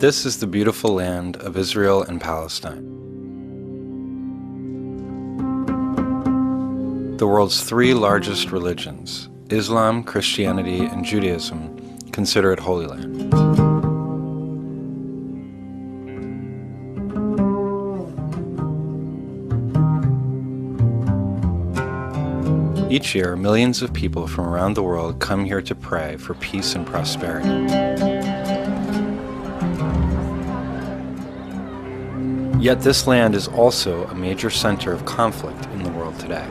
This is the beautiful land of Israel and Palestine. The world's three largest religions, Islam, Christianity, and Judaism, consider it Holy Land. Each year, millions of people from around the world come here to pray for peace and prosperity. Yet this land is also a major center of conflict in the world today.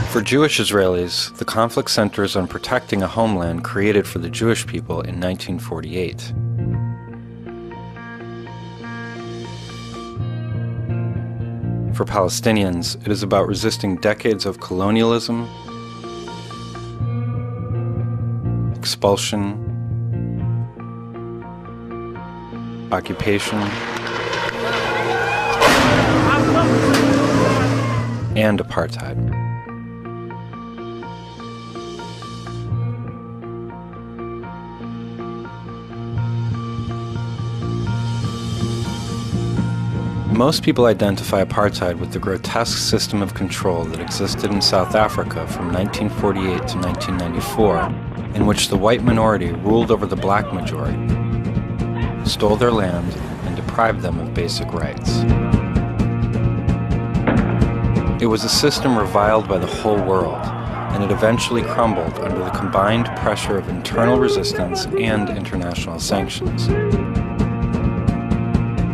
For Jewish Israelis, the conflict centers on protecting a homeland created for the Jewish people in 1948. For Palestinians, it is about resisting decades of colonialism, expulsion, occupation, and apartheid. Most people identify apartheid with the grotesque system of control that existed in South Africa from 1948 to 1994, in which the white minority ruled over the black majority, stole their land, and deprived them of basic rights. It was a system reviled by the whole world, and it eventually crumbled under the combined pressure of internal resistance and international sanctions.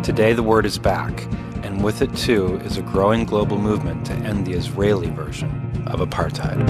Today the word is back, and with it too is a growing global movement to end the Israeli version of apartheid.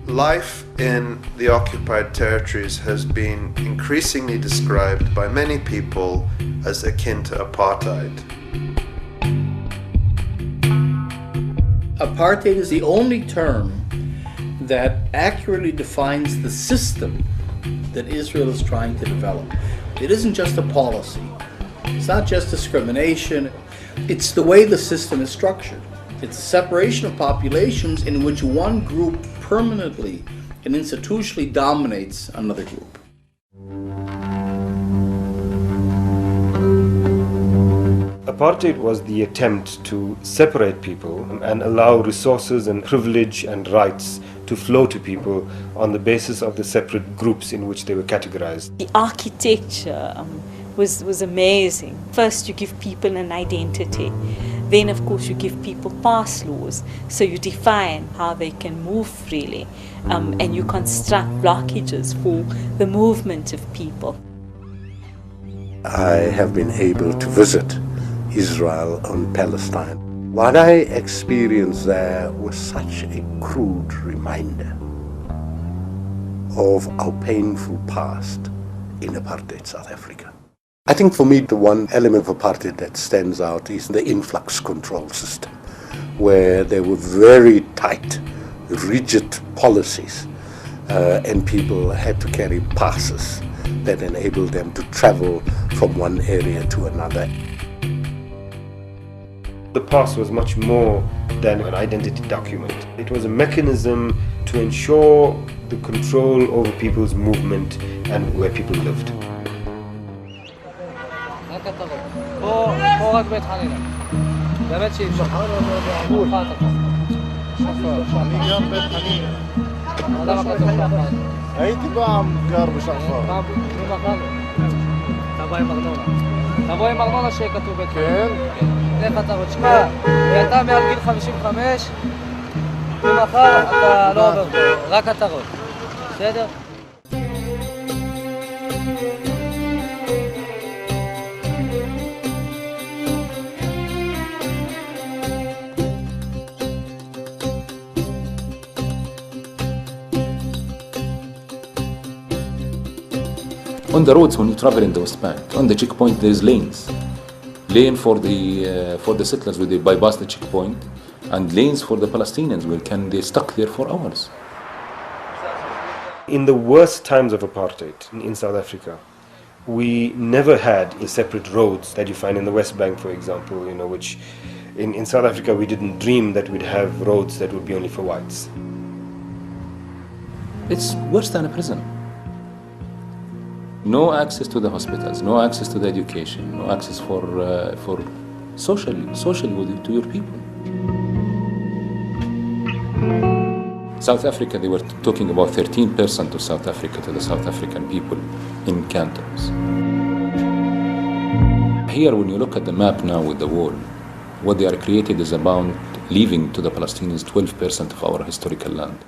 Life in the occupied territories has been increasingly described by many people as akin to apartheid. Apartheid is the only term that accurately defines the system that Israel is trying to develop. It isn't just a policy. It's not just discrimination. It's the way the system is structured. It's a separation of populations in which one group permanently and institutionally dominates another group. Apartheid was the attempt to separate people and allow resources and privilege and rights to flow to people on the basis of the separate groups in which they were categorized. The architecture was amazing. First you give people an identity. Then, of course, you give people pass laws, so you define how they can move freely, and you construct blockages for the movement of people. I have been able to visit Israel and Palestine. What I experienced there was such a crude reminder of our painful past in apartheid South Africa. I think for me the one element of apartheid that stands out is the influx control system, where there were very tight, rigid policies and people had to carry passes that enabled them to travel from one area to another. The pass was much more than an identity document. It was a mechanism to ensure the control over people's movement and where people lived. תבואי עם ארנונה שיהיה כתוב בית חולים. לך אתה תשמע, אתה מעל גיל 55, ומחר אתה לא עובר פה, רק אתה רואה. בסדר? On the roads, when you travel in the West Bank, on the checkpoint there's lanes. Lane for the settlers where they bypass the checkpoint, and lanes for the Palestinians where they stuck there for hours. In the worst times of apartheid in South Africa, we never had the separate roads that you find in the West Bank, for example, which in South Africa we didn't dream that we'd have roads that would be only for whites. It's worse than a prison. No access to the hospitals, no access to the education, no access for socially to your people. South Africa, they were talking about 13% of South Africa to the South African people in cantons. Here, when you look at the map now with the wall, what they are created is about leaving to the Palestinians 12% of our historical land.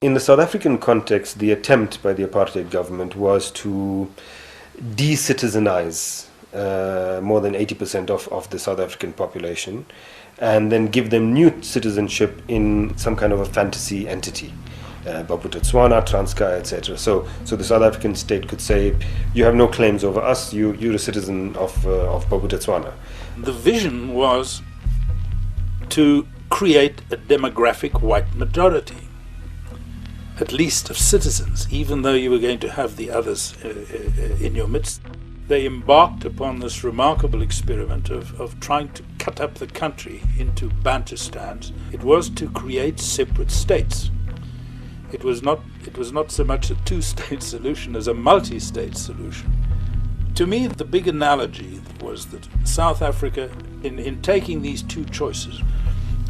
In the South African context, the attempt by the apartheid government was to de-citizenize more than 80% of the South African population, and then give them new citizenship in some kind of a fantasy entity, Botswana, Transkei, etc. So the South African state could say, you have no claims over us, you're a citizen of Botswana. The vision was to create a demographic white majority, at least of citizens, even though you were going to have the others in your midst. They embarked upon this remarkable experiment of trying to cut up the country into Bantustans. It was to create separate states. It was not so much a two-state solution as a multi-state solution. To me, the big analogy was that South Africa, in taking these two choices,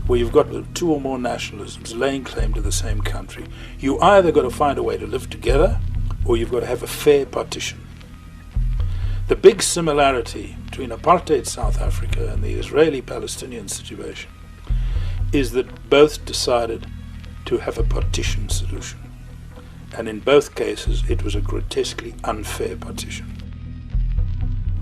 where you've got two or more nationalisms laying claim to the same country, you either got to find a way to live together, or you've got to have a fair partition. The big similarity between apartheid South Africa and the Israeli-Palestinian situation is that both decided to have a partition solution. And in both cases, it was a grotesquely unfair partition.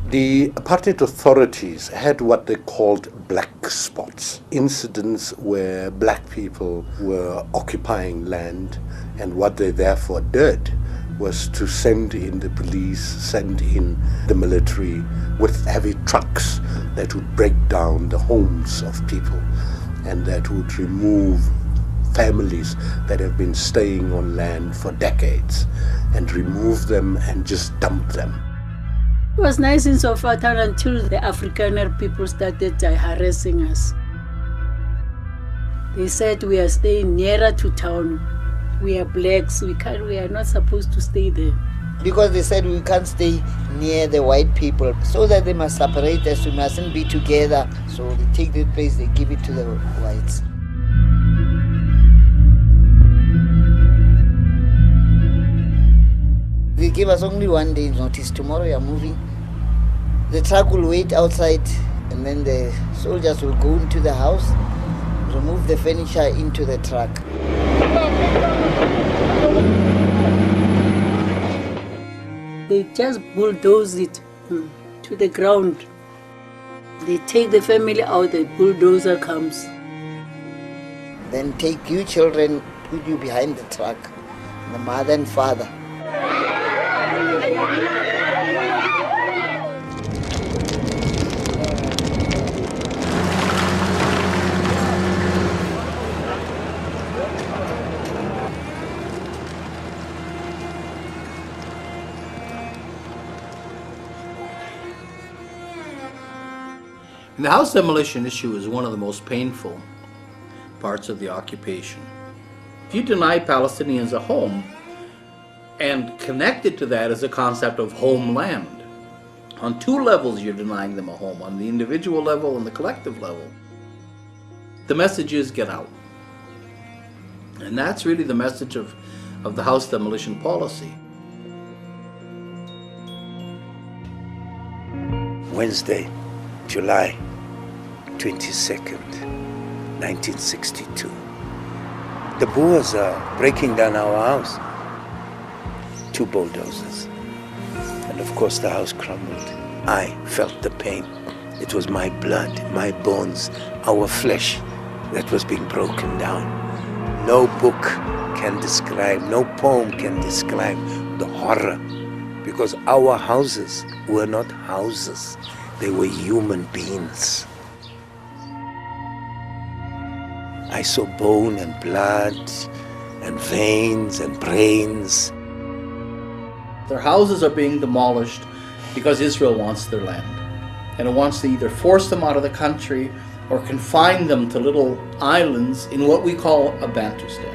The apartheid authorities had what they called black spots, incidents where black people were occupying land, and what they therefore did was to send in the police, send in the military with heavy trucks that would break down the homes of people and that would remove families that have been staying on land for decades and remove them and just dump them. It was nice in so far until the Afrikaner people started harassing us. They said we are staying nearer to town. We are blacks, we are not supposed to stay there. Because they said we can't stay near the white people, so that they must separate us, we mustn't be together. So they take this place, they give it to the whites. They give us only 1 day's notice. Tomorrow you are moving. The truck will wait outside, and then the soldiers will go into the house, remove the furniture into the truck. They just bulldoze it to the ground. They take the family out, the bulldozer comes. Then take you children, put you behind the truck, the mother and father. The house demolition issue is one of the most painful parts of the occupation. If you deny Palestinians a home, and connected to that is a concept of homeland, on two levels you're denying them a home, on the individual level and the collective level. The message is get out. And that's really the message of the house demolition policy. Wednesday, July 22nd, 1962. The Boers are breaking down our house. 2 bulldozers. And of course the house crumbled. I felt the pain. It was my blood, my bones, our flesh that was being broken down. No book can describe, no poem can describe the horror, because our houses were not houses, they were human beings. I saw bone and blood and veins and brains. Their houses are being demolished because Israel wants their land. And it wants to either force them out of the country or confine them to little islands in what we call a Bantustan.